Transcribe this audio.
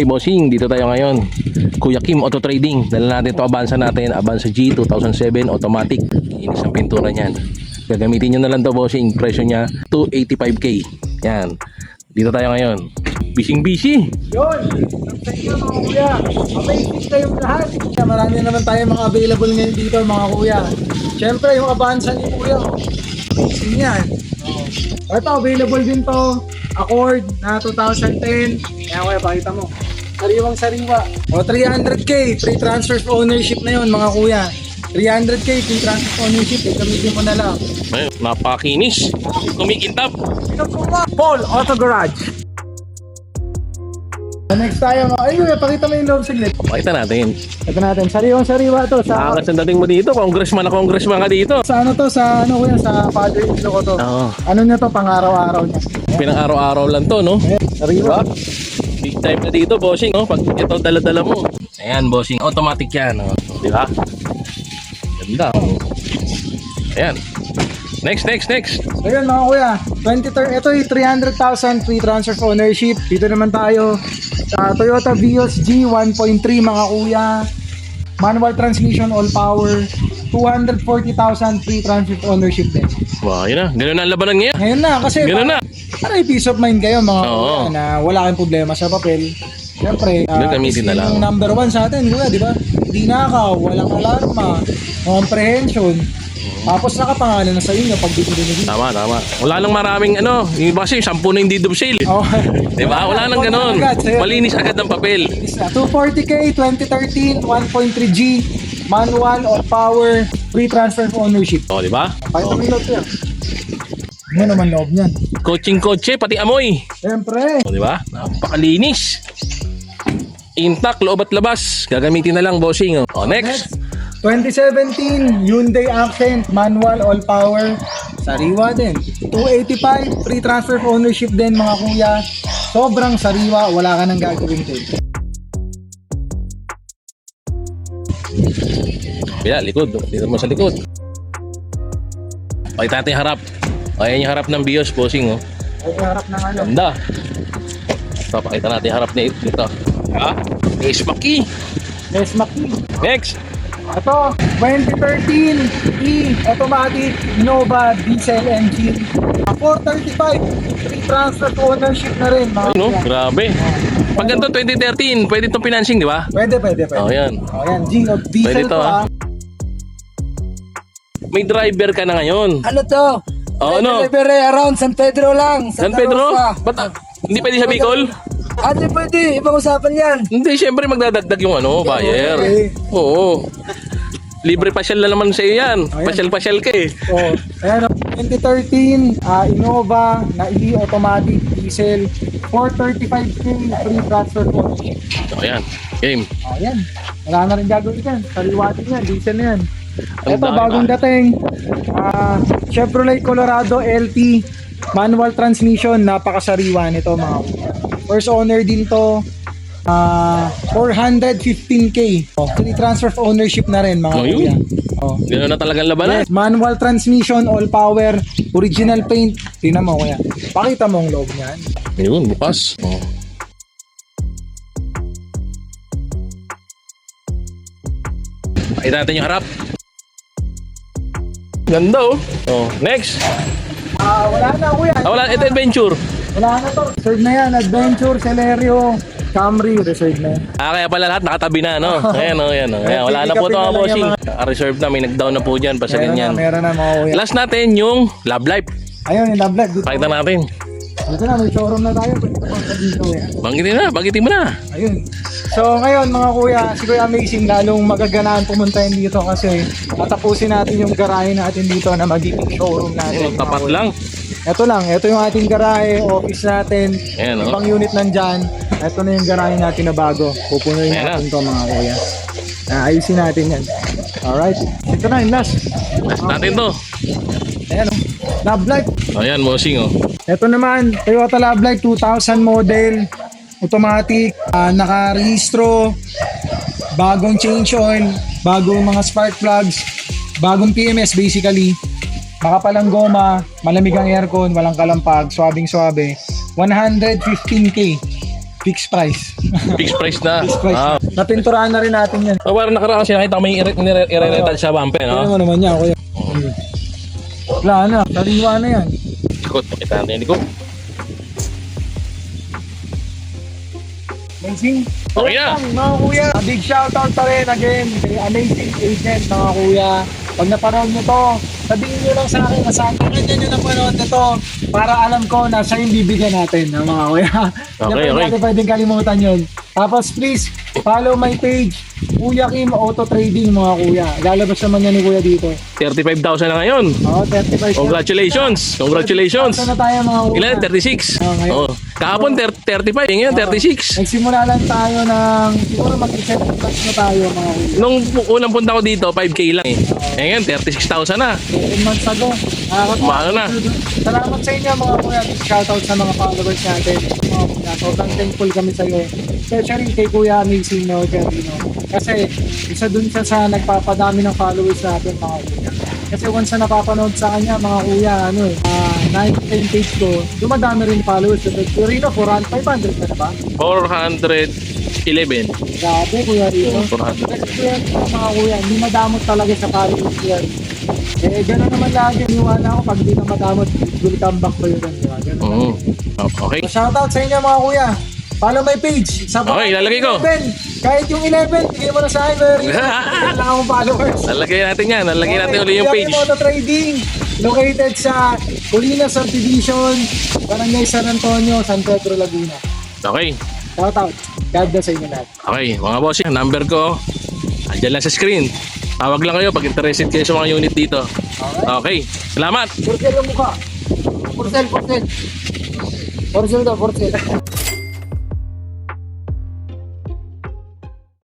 Hey bossing, dito tayo ngayon. Kuya Kim Auto Trading. Dala natin ito Avanza natin. Avanza G 2007 automatic. Inis ang pintura niyan. Gagamitin nyo na lang to bossing. Presyo niya 285k. Yan. Dito tayo ngayon. Busy. Yun! Sa inyo mga kuya, amazing kayong lahat. Marami naman tayo mga available ngayon dito mga kuya. Siyempre yung Avanza ni kuya, amazing yan. Ito available din to, Accord na 2010. Kaya kuya, pakita mo. Sariwang sariwa. O 300k, free transfer of ownership na yun mga kuya. 300k, free transfer of ownership. Gamitin mo na lang. Ayun, napakinis. Kumikintap. Ito po ba? Paul Auto Garage. Next tayo mga, ayun, pakita mo yung loob saglit. Pakita natin. Ito natin, sariwang sariwa to sa Nakakas ang dating mo dito. Congressman ka dito. sa ano to, sa ano kuya, sa father-in-law ko to. Oo. Ano niya to, pang-araw-araw niya. Pinang-araw-araw lang to, no? Ayan, sariwa. Big time na dito, bossing, oh. Pag ito dala-dala mo. Ayan, bossing. Automatic yan, oh. Di ba? Ganda, oh. Ayan. Next. So yun mga kuya, 2030, ito yung 300,000 free transfer of ownership. Dito naman tayo sa Toyota Vios G 1.3 mga kuya. Manual transmission, all power. 240,000 free transfer of ownership din. Wow, yun na. Ganun na ang labanan ngayon. Ngayon na, kasi Ganun na. para may peace of mind kayo mga Oo. kuya na wala kayong problema sa papel. Siyempre, Gagamitin na lang. yung number one sa atin, kuya, di ba? Hindi nakaw, walang alarma, comprehension. Tapos nakapangalan na sa inyo pag bibili nyo dito. Tama. Wala nang maraming ano. Yung iba kasi 10 na yung deed of sale. Oh. Diba? Wala nang ganun. Malinis agad ng papel. 240k, 2013, 1.3G, manual, all power, free transfer of ownership. O, diba? Pakita mo yung loob yan. Ano naman loob niyan? Coaching-kotse, pati amoy. Siyempre. O, diba? Napakalinis. Intact, loob at labas. Gagamitin na lang, bossing. O, next. 2017 Hyundai Accent, manual, all power, sariwa din. 285, free transfer of ownership din mga kuya. Sobrang sariwa, wala ka nang gagawin din. Bila, likod. Dito mo sa likod. Pakita natin yung harap. Ayan yung harap ng Vios, bossing. Oh. Ay, harap ng ano. Ganda. Ito, pakita natin yung harap niya dito. Ha? Ace Maki. Yes, Maki. Next. Ito, 2013 automatic Innova diesel engine. 435, free transfer of ownership na rin mga Ayun, no? kuya. Grabe. Pag ganito 2013, pwede itong financing, di ba? Pwede. Oh, yan. Oh, yan, diesel Pwede to, to ah. May driver ka na ngayon. Ano to? Oh, ano? Delivery around San Pedro lang. San Pedro? Ba't hindi pwede sa Bicol? Ate, pwede. Ibang usapan yan. Hindi, syempre magdadagdag yung ano, buyer. Okay. Oo. Libre pasyal na naman sa iyo yan. Ayan. Pasyal ka eh. Oh, ayan, 2013 Innova na automatic diesel, 435k free transfer of ownership. So, ayan. Game. Ayan, wala na rin gagawin yan. Sariwatin yan, diesel na yan. Ang Ito, dami bagong pa. dating Chevrolet Colorado LT manual transmission, napakasariwa nito mga kuya. First owner din to, 415k. Free transfer of ownership na rin mga Oh, kuya. yun. Oh. Gano'n na talagang labanan. Yes, manual transmission, all power, original paint. Tingnan mo kuya. Pakita mo ang loob niyan. Yun, bukas. Oh. Pakita natin yung harap. Ganda oh. Oh, next. Wala na kuya. Wala, ito adventure. Wala na to. Reserve na yan. Adventure, Celerio, Camry, reserve na yan. Kaya pala lahat nakatabi na, no? Ayan, oh, ayan, oh. Ayan, wala na po ito mga bossing. Reserve na, may nag-down na po dyan, basta ganyan. Meron na mga kuya. Last natin yung Love Life. Ayun, yung love life. Dito, Pakita natin. dito na, may showroom na tayo. Pwede pa sa dito kuya. Banggitin mo na. Ayun. So ngayon mga kuya, si Kuya Amazing lalong magaganaan pumunta dito kasi tatapusin natin yung garahe natin dito na magiging showroom natin. Oh, tapat lang. Ito lang, ito yung ating garahe, office natin, Ayan, oh. ibang unit nandyan. Ito na yung garahe natin na bago. Pupunuin Ayan natin to mga kuya. Ayusin natin yan. Alright, ito na yung last. Last natin to. Ayan o, Love Life. Ayan, bossing oh. Ito naman, Toyota Love Life 2000 model, automatic, nakarehistro, bagong change oil, bagong mga spark plugs, bagong PMS basically, makapalang goma, malamig ang aircon, walang kalampag, swabing-swabe, 115k. fixed price. Fixed price na. Fixed price. Ah. Napinturahan na rin natin yan. Oh, parang nakaraan kasi nakita ko may i-retouch sa bumper, Ano no? mo naman yan, kuya. Wala na, sariwa na yan. Likod, pakita natin yung likod. Amazing. Okay na. Mga kuya, a big shoutout pa rin again kay Amazing Agent, mga kuya. Pag napanood nyo to, sabihin nyo lang sa akin na saan kanya nyo napanood nito para alam ko na siya yung bibigyan natin, mga kuya. Okay, Hindi okay. natin pwedeng kalimutan yun. Tapos please, follow my page, Kuya Kim Auto Trading, mga kuya. Lalabas naman yan ni kuya dito. 35,000 na ngayon. Oo, 35. Congratulations. Congratulations. Saan na tayo, mga kuya? Ilan? 36? Oh, ngayon. Oh. Kahapon 35, ngayon 36. Nagsimula lang tayo ng, siguro mag-reset na tayo, mga kuya. Nung unang punta ko dito, 5K lang eh. Ngayon 36,000 na. 10 months ago. Mahal na. Salamat sa inyo, mga kuya. Shoutout sa mga followers natin. Mga kuya, sobrang thankful kami sa iyo. Especially kay Kuya Amazing, no, Jerino. Kasi isa dun siya sa nagpapadami ng followers natin, mga kuya. Kasi once na napapanood sa kanya, mga kuya, ano eh, 9-10 page ko, dumadami rin followers. Jerino, 400-500 na ba? 411. Grabe, Kuya Rino. 400. Experience ko, mga kuya, hindi madamot talaga sa followers yan. Eh, gano'n naman lagi. Niwala ako pag hindi na madamot, will come back ko yun. Ganun. Oo. Okay. So, shoutout sa inyo, mga kuya. Follow my page. Sa Okay, lalagay ko. 11. Kahit yung 11, bigay mo na sa akin. Kailangan akong followers. Lalagay natin yan. Lalagay natin ulit yung Kuya page. Kim Auto Trading. Located sa Colina Subdivision, Barangay San Antonio, San Pedro, Laguna. Okay. Shoutout. God bless sa inyo lahat. Okay, mga boss, yung number ko, andyan lang sa screen. Tawag lang kayo pag interested kayo sa mga unit dito. Okay, salamat! Porcel ang mukha. Porcel. Porcel daw, porcel.